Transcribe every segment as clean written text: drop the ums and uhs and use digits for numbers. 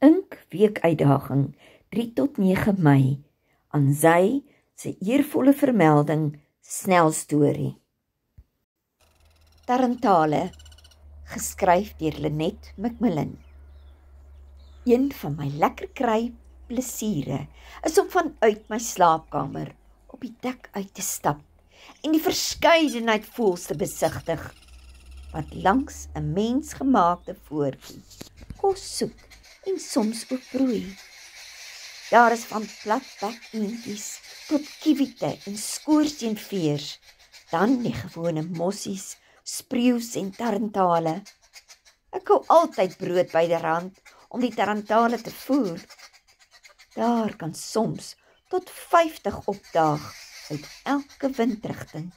Ink Week Uitdaging 3 tot 9 Mei aan sy se eervolle vermelding snelstorie. Tarantale, geskryf deur Lenet Macmillan. Een van my lekker kry plesiere is om vanuit my slaapkamer op die dek uit te stap en die verskeidenheid voëls te besigtig wat langs 'n mensgemaakte voortjie kos soek en soms ook broei. Daar is van platbek-eentjies tot kiewiete en skoorseenveers, dan die gewone mossies, spreeus en tarantale. Ek hou altyd brood byderhand om die tarantale te voer. Daar kan soms tot 50 opdaag uit elke windrigting.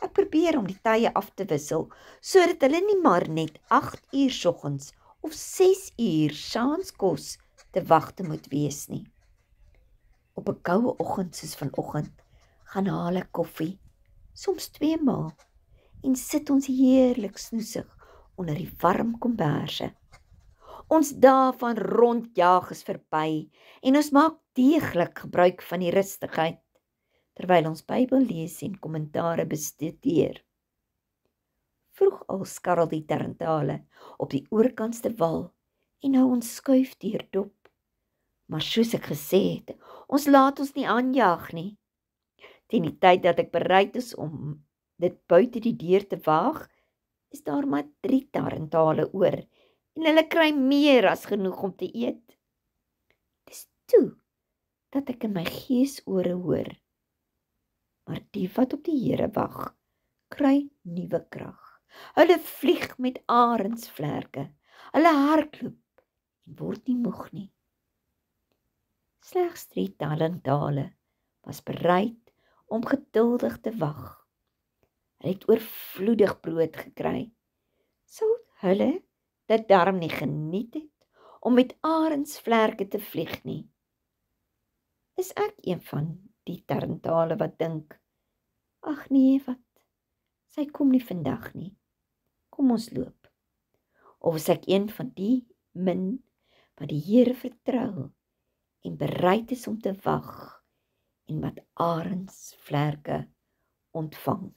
Ek probeer om die tye af te wissel, sodat hulle nie maar net 8 uur soggens of 6 uur saans kos te wagte moet wees nie. Op 'n koue oggend soos vanoggend, gaan haal ek koffie, soms 2 maal, en sit ons heerlik snoesig onder die warm komberse. Ons dae van rondjaag is verby en ons maak deeglik gebruik van die rustigheid, terwyl ons Bybel lees en kommentare bestudeer. Vroeg al skarrel die tarantale op die oorkantste wal en nou ons skuif deur dop. Maar soos ek gesê het, ons laat ons nie aanjaag nie. Teen die tyd dat ek bereid is om dit buite die deur te waag, is daar maar 3 tarantale oor en hulle kry meer as genoeg om te eet. Dis toe dat ek in my geesore hoor, maar die wat op die Here wag, kry nuwe krag. Hulle vlieg met arendsvlerke, hulle hardloop en word nie moeg nie. Slegs 3 tarantale was bereid om geduldig te wag. Hulle het oorvloedig brood gekry. Sou hulle dit darm nie geniet het om met arendsvlerke te vlieg nie? Is ek een van die tarantale wat dink, ag nee, wat, sy kom nie vandag nie, kom ons loop? Of is ek een van die min wat die Here vertrou en bereid is om te wag en wat arendsvlerke ontvang?